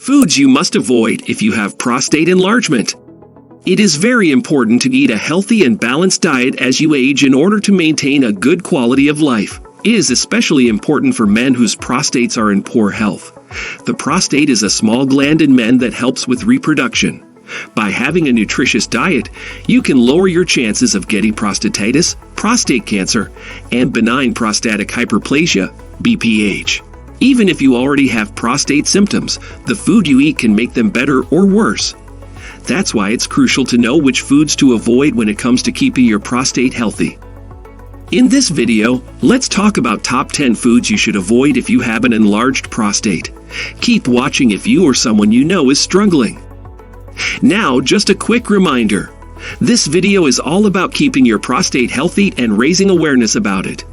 Foods you must avoid if you have prostate enlargement. It is very important to eat a healthy and balanced diet as you age in order to maintain a good quality of life. It is especially important for men whose prostates are in poor health. The prostate is a small gland in men that helps with reproduction. By having a nutritious diet, you can lower your chances of getting prostatitis, prostate cancer, and benign prostatic hyperplasia, BPH. Even if you already have prostate symptoms, the food you eat can make them better or worse. That's why it's crucial to know which foods to avoid when it comes to keeping your prostate healthy. In this video, let's talk about top 10 foods you should avoid if you have an enlarged prostate. Keep watching if you or someone you know is struggling. Now, just a quick reminder. This video is all about keeping your prostate healthy and raising awareness about it.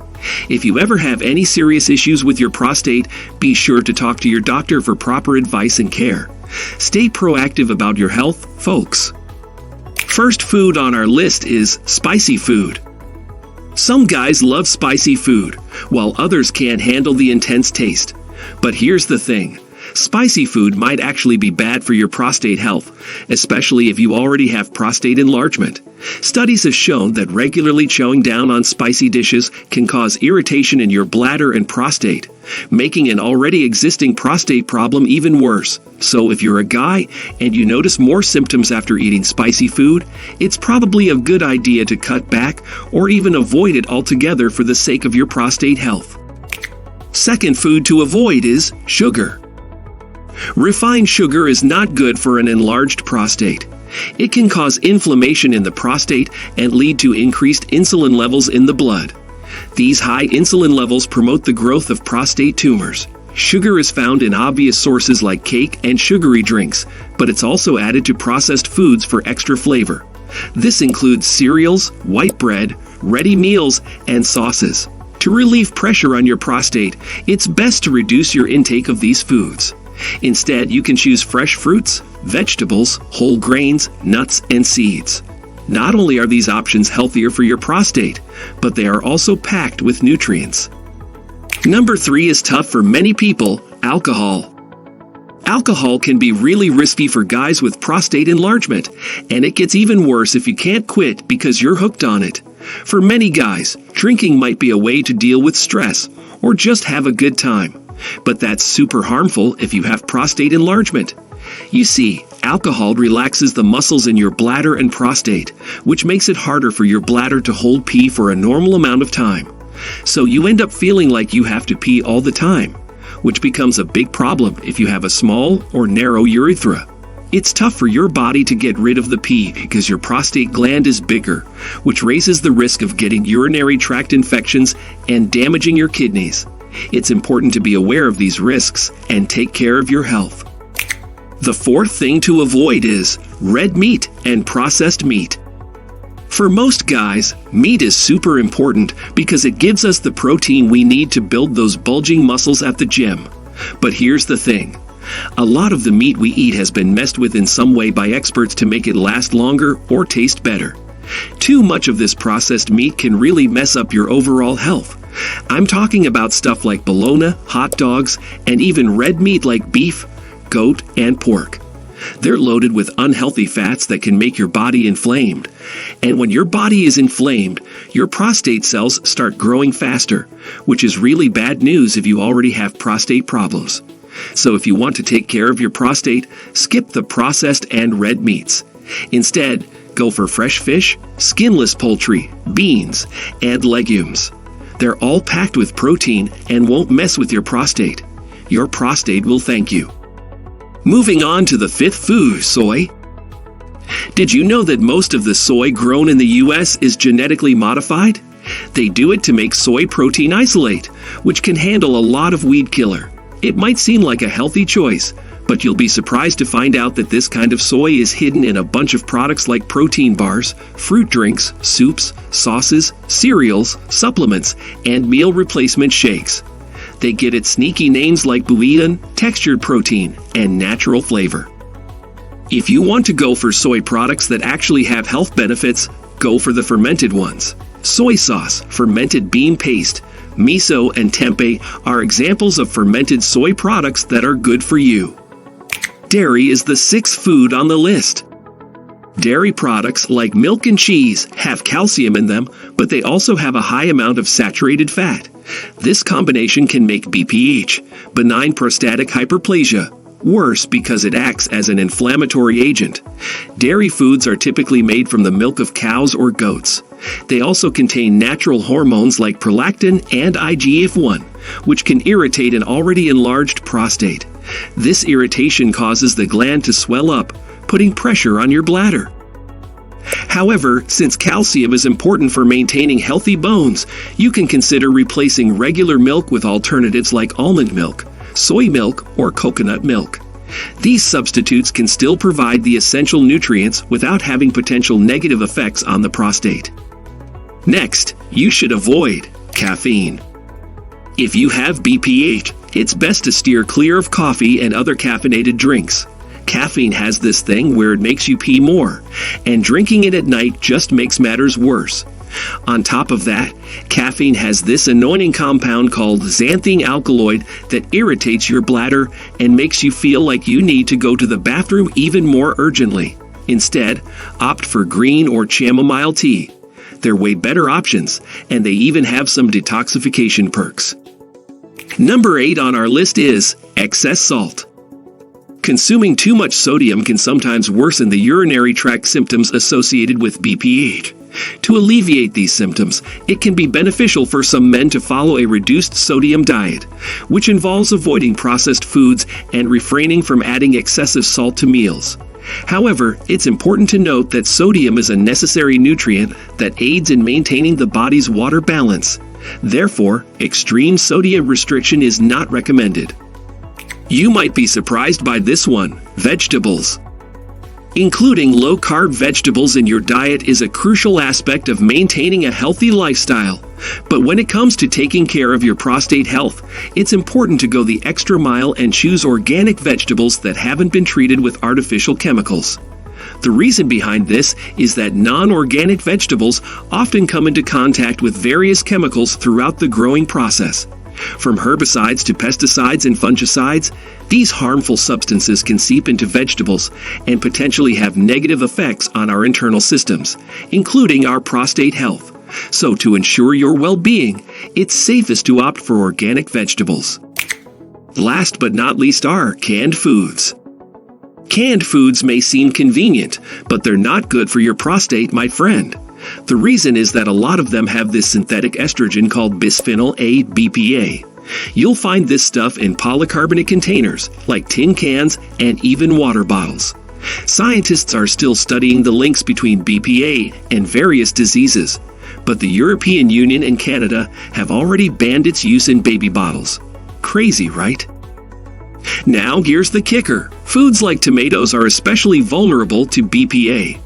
If you ever have any serious issues with your prostate, be sure to talk to your doctor for proper advice and care. Stay proactive about your health, folks. First food on our list is spicy food. Some guys love spicy food, while others can't handle the intense taste. But here's the thing. Spicy food might actually be bad for your prostate health, especially if you already have prostate enlargement. Studies have shown that regularly chowing down on spicy dishes can cause irritation in your bladder and prostate, making an already existing prostate problem even worse. So if you're a guy and you notice more symptoms after eating spicy food, it's probably a good idea to cut back or even avoid it altogether for the sake of your prostate health. Second food to avoid is sugar. Refined sugar is not good for an enlarged prostate. It can cause inflammation in the prostate and lead to increased insulin levels in the blood. These high insulin levels promote the growth of prostate tumors. Sugar is found in obvious sources like cake and sugary drinks, but it's also added to processed foods for extra flavor. This includes cereals, white bread, ready meals, and sauces. To relieve pressure on your prostate, it's best to reduce your intake of these foods. Instead, you can choose fresh fruits, vegetables, whole grains, nuts, and seeds. Not only are these options healthier for your prostate, but they are also packed with nutrients. Number 3 is tough for many people: alcohol. Alcohol can be really risky for guys with prostate enlargement, and it gets even worse if you can't quit because you're hooked on it. For many guys, drinking might be a way to deal with stress or just have a good time. But that's super harmful if you have prostate enlargement. You see, alcohol relaxes the muscles in your bladder and prostate, which makes it harder for your bladder to hold pee for a normal amount of time. So you end up feeling like you have to pee all the time, which becomes a big problem if you have a small or narrow urethra. It's tough for your body to get rid of the pee because your prostate gland is bigger, which raises the risk of getting urinary tract infections and damaging your kidneys. It's important to be aware of these risks and take care of your health. The fourth thing to avoid is red meat and processed meat. For most guys, meat is super important because it gives us the protein we need to build those bulging muscles at the gym. But here's the thing. A lot of the meat we eat has been messed with in some way by experts to make it last longer or taste better. Too much of this processed meat can really mess up your overall health. I'm talking about stuff like bologna, hot dogs, and even red meat like beef, goat, and pork. They're loaded with unhealthy fats that can make your body inflamed. And when your body is inflamed, your prostate cells start growing faster, which is really bad news if you already have prostate problems. So if you want to take care of your prostate, skip the processed and red meats. Instead, go for fresh fish, skinless poultry, beans, and legumes. They're all packed with protein and won't mess with your prostate. Your prostate will thank you. Moving on to the fifth food, soy. Did you know that most of the soy grown in the US is genetically modified? They do it to make soy protein isolate, which can handle a lot of weed killer. It might seem like a healthy choice, but you'll be surprised to find out that this kind of soy is hidden in a bunch of products like protein bars, fruit drinks, soups, sauces, cereals, supplements, and meal replacement shakes. They get its sneaky names like bouillon, textured protein, and natural flavor. If you want to go for soy products that actually have health benefits, go for the fermented ones. Soy sauce, fermented bean paste, miso, and tempeh are examples of fermented soy products that are good for you. Dairy is the sixth food on the list. Dairy products like milk and cheese have calcium in them, but they also have a high amount of saturated fat. This combination can make BPH, benign prostatic hyperplasia, worse because it acts as an inflammatory agent. Dairy foods are typically made from the milk of cows or goats. They also contain natural hormones like prolactin and IGF-1, which can irritate an already enlarged prostate. This irritation causes the gland to swell up, putting pressure on your bladder. However, since calcium is important for maintaining healthy bones, you can consider replacing regular milk with alternatives like almond milk, soy milk, or coconut milk. These substitutes can still provide the essential nutrients without having potential negative effects on the prostate. Next, you should avoid caffeine. If you have BPH, it's best to steer clear of coffee and other caffeinated drinks. Caffeine has this thing where it makes you pee more, and drinking it at night just makes matters worse. On top of that, caffeine has this annoying compound called xanthine alkaloid that irritates your bladder and makes you feel like you need to go to the bathroom even more urgently. Instead, opt for green or chamomile tea. They're way better options, and they even have some detoxification perks. Number 8 on our list is excess salt. Consuming too much sodium can sometimes worsen the urinary tract symptoms associated with BPH. To alleviate these symptoms, it can be beneficial for some men to follow a reduced sodium diet, which involves avoiding processed foods and refraining from adding excessive salt to meals. However, it's important to note that sodium is a necessary nutrient that aids in maintaining the body's water balance. Therefore, extreme sodium restriction is not recommended. You might be surprised by this one: vegetables. Including low-carb vegetables in your diet is a crucial aspect of maintaining a healthy lifestyle. But when it comes to taking care of your prostate health, it's important to go the extra mile and choose organic vegetables that haven't been treated with artificial chemicals. The reason behind this is that non-organic vegetables often come into contact with various chemicals throughout the growing process. From herbicides to pesticides and fungicides, these harmful substances can seep into vegetables and potentially have negative effects on our internal systems, including our prostate health. So to ensure your well-being, it's safest to opt for organic vegetables. Last but not least are canned foods. Canned foods may seem convenient, but they're not good for your prostate, my friend. The reason is that a lot of them have this synthetic estrogen called bisphenol A, BPA. You'll find this stuff in polycarbonate containers, like tin cans and even water bottles. Scientists are still studying the links between BPA and various diseases, but the European Union and Canada have already banned its use in baby bottles. Crazy, right? Now here's the kicker. Foods like tomatoes are especially vulnerable to BPA.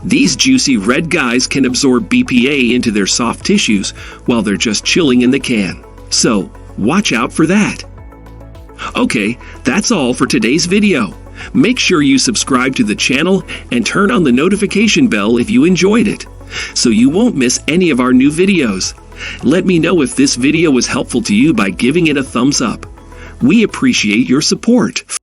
These juicy red guys can absorb BPA into their soft tissues while they're just chilling in the can. So, watch out for that. Okay, that's all for today's video. Make sure you subscribe to the channel and turn on the notification bell if you enjoyed it, so you won't miss any of our new videos. Let me know if this video was helpful to you by giving it a thumbs up. We appreciate your support.